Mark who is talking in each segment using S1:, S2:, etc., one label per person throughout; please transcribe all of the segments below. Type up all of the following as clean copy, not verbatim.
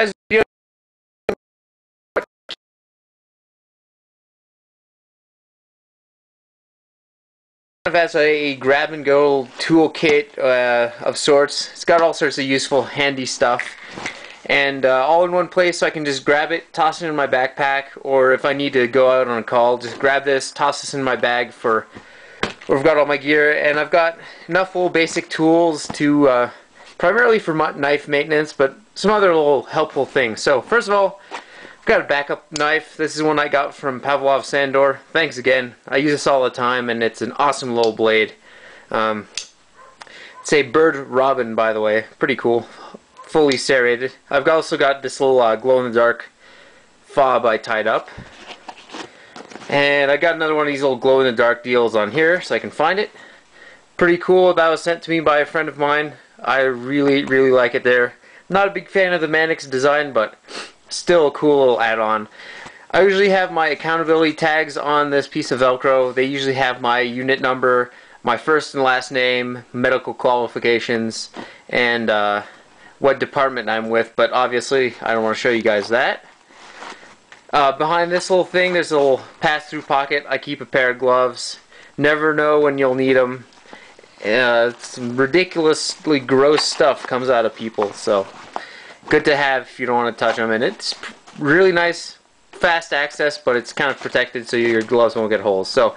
S1: As you know, as a grab-and-go toolkit of sorts. It's got all sorts of useful, handy stuff. And all in one place, so I can just grab it, toss it in my backpack, or if I need to go out on a call, just grab this, toss this in my bag for where I've got all my gear. And I've got enough little basic tools to primarily for knife maintenance, but some other little helpful things. So first of all, I've got a backup knife. This is one I got from Pavlov Sandor. Thanks again. I use this all the time, and it's an awesome little blade. It's a bird robin, by the way. Pretty cool. Fully serrated. I've also got this little glow-in-the-dark fob I tied up. And I got another one of these little glow-in-the-dark deals on here so I can find it. Pretty cool. That was sent to me by a friend of mine. I really like it there. Not a big fan of the Mannix design, but still a cool little add-on. I usually have my accountability tags on this piece of Velcro. They usually have my unit number, my first and last name, medical qualifications, and what department I'm with, but obviously I don't want to show you guys that. Behind this little thing there's a little pass-through pocket. I keep a pair of gloves. Never know when you'll need them. Some ridiculously gross stuff comes out of people, so good to have if you don't want to touch them. And it's really nice, fast access, but it's kind of protected so your gloves won't get holes. So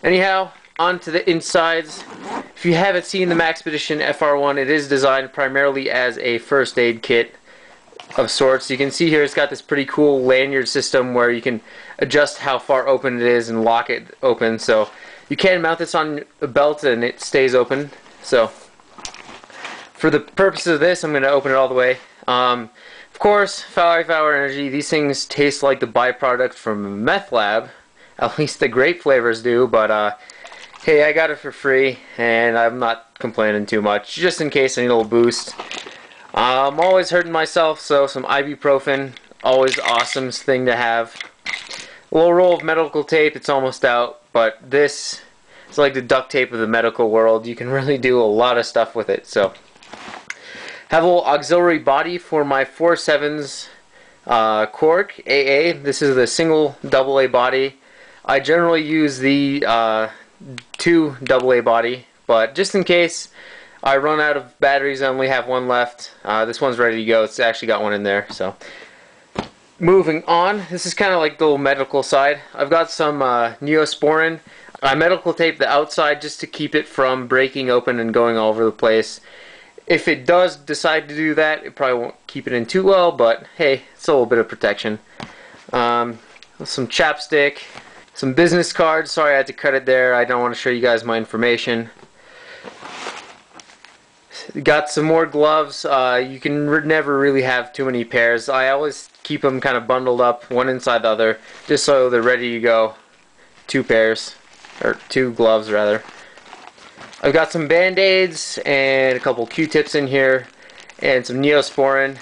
S1: anyhow, on to the insides. If you haven't seen the Maxpedition FR-1, it is designed primarily as a first aid kit of sorts. You can see here it's got this pretty cool lanyard system where you can adjust how far open it is and lock it open. So you can mount this on a belt and it stays open. So for the purpose of this, I'm going to open it all the way. Of course, 5-hour energy. These things taste like the byproduct from a meth lab. At least the grape flavors do, but hey, I got it for free, and I'm not complaining too much, just in case I need a little boost. I'm always hurting myself, so some ibuprofen, always awesome thing to have. A little roll of medical tape, it's almost out, but this is like the duct tape of the medical world. You can really do a lot of stuff with it. So, have a little auxiliary body for my 4.7s cork AA. This is the single AA body. I generally use the 2 AA body, but just in case I run out of batteries, I only have one left. This one's ready to go. It's actually got one in there. So moving on, this is kind of like the little medical side. I've got some Neosporin. I medical tape the outside just to keep it from breaking open and going all over the place. If it does decide to do that, it probably won't keep it in too well, but hey, it's a little bit of protection. Some chapstick. Some business cards. Sorry I had to cut it there. I don't want to show you guys my information. Got some more gloves. You can never really have too many pairs. I always keep them kind of bundled up, one inside the other, just so they're ready to go. 2 pairs, or 2 gloves rather. I've got some Band-Aids and a couple Q-tips in here, and some Neosporin.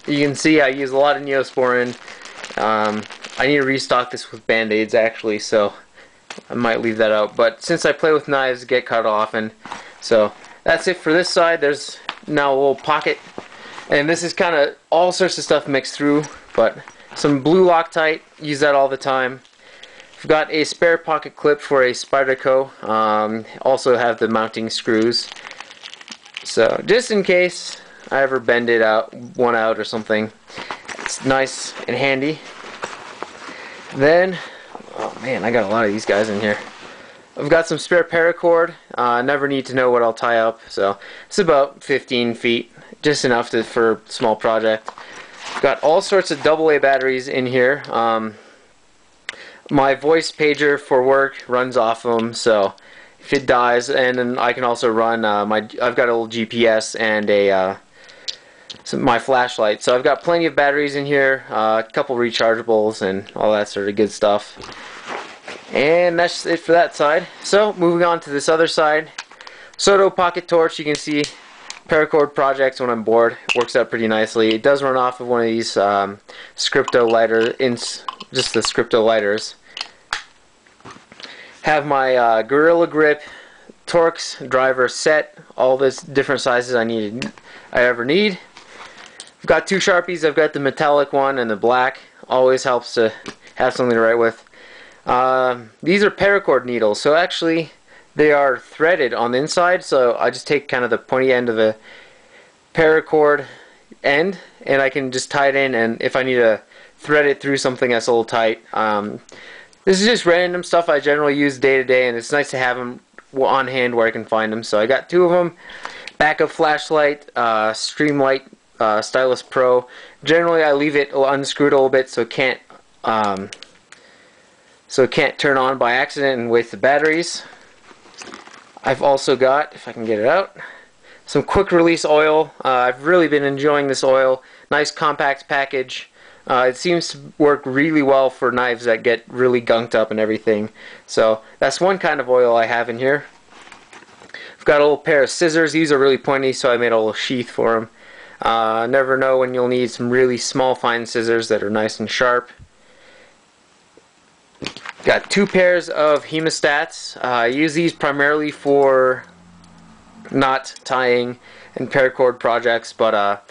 S1: You can see I use a lot of Neosporin. I need to restock this with Band-Aids actually, so I might leave that out. But since I play with knives, get cut often. So that's it for this side. There's now a little pocket. And this is kind of all sorts of stuff mixed through. But some blue Loctite, use that all the time. I've got a spare pocket clip for a Spyderco. Also have the mounting screws. So just in case I ever bend it out, one out or something, it's nice and handy. Then, oh man, I got a lot of these guys in here. I've got some spare paracord. Never need to know what I'll tie up, so it's about 15 feet, just enough for a small project. Got all sorts of AA batteries in here. My voice pager for work runs off them, so if it dies, and then I can also run I've got a little GPS and my flashlight. So I've got plenty of batteries in here, a couple rechargeables and all that sort of good stuff. And that's it for that side. So moving on to this other side. Soto pocket torch. You can see paracord projects when I'm bored. Works out pretty nicely. It does run off of one of these Scripto just the Scripto lighters. Have my Gorilla Grip Torx driver set. All this different sizes I ever need. I've got two Sharpies. I've got the metallic one and the black. Always helps to have something to write with. These are paracord needles, so actually they are threaded on the inside, so I just take kind of the pointy end of the paracord end and I can just tie it in, and if I need to thread it through something that's a little tight. This is just random stuff I generally use day to day, and it's nice to have them on hand where I can find them. So I got two of them. Backup flashlight, Streamlight Stylus Pro. Generally I leave it unscrewed a little bit so it can't turn on by accident and waste the batteries. I've also got, if I can get it out, some quick release oil. I've really been enjoying this oil. Nice compact package. It seems to work really well for knives that get really gunked up and everything. So that's one kind of oil I have in here. I've got a little pair of scissors. These are really pointy, so I made a little sheath for them. Never know when you'll need some really small fine scissors that are nice and sharp. Got two pairs of hemostats. I use these primarily for knot tying and paracord projects, but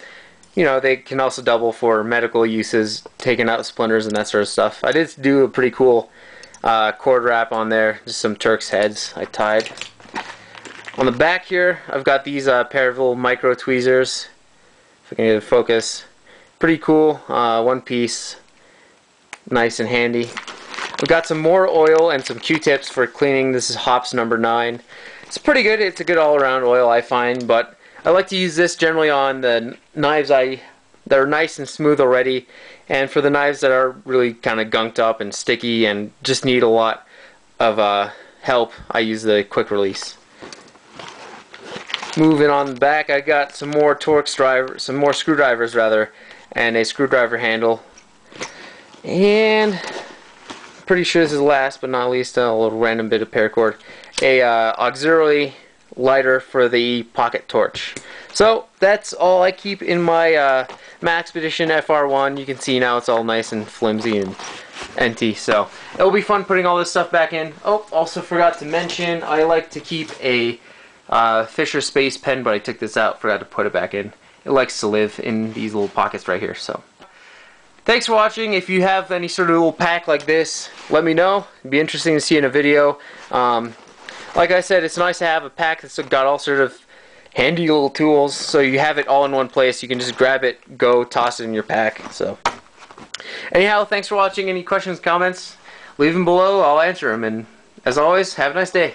S1: you know, they can also double for medical uses, taking out splinters and that sort of stuff. I did do a pretty cool cord wrap on there, just some Turk's heads I tied. On the back here, I've got these pair of little micro tweezers. If I can get it to focus. Pretty cool, one piece, nice and handy. We've got some more oil and some Q-tips for cleaning. This is Hops number 9. It's pretty good. It's a good all-around oil, I find, but I like to use this generally on the knives that are nice and smooth already, and for the knives that are really kind of gunked up and sticky and just need a lot of help, I use the quick release. Moving on back, I got some more some more screwdrivers rather, and a screwdriver handle. And pretty sure this is last but not least, a little random bit of paracord. A auxiliary lighter for the pocket torch. So that's all I keep in my Maxpedition FR-1. You can see now it's all nice and flimsy and empty, so it'll be fun putting all this stuff back in. Oh, also forgot to mention, I like to keep a Fisher Space Pen, but I took this out, forgot to put it back in. It likes to live in these little pockets right here. So thanks for watching. If you have any sort of little pack like this, let me know. It'd be interesting to see in a video. Like I said, it's nice to have a pack that's got all sort of handy little tools, so you have it all in one place. You can just grab it, go, toss it in your pack. So anyhow, thanks for watching. Any questions, comments, leave them below. I'll answer them. And as always, have a nice day.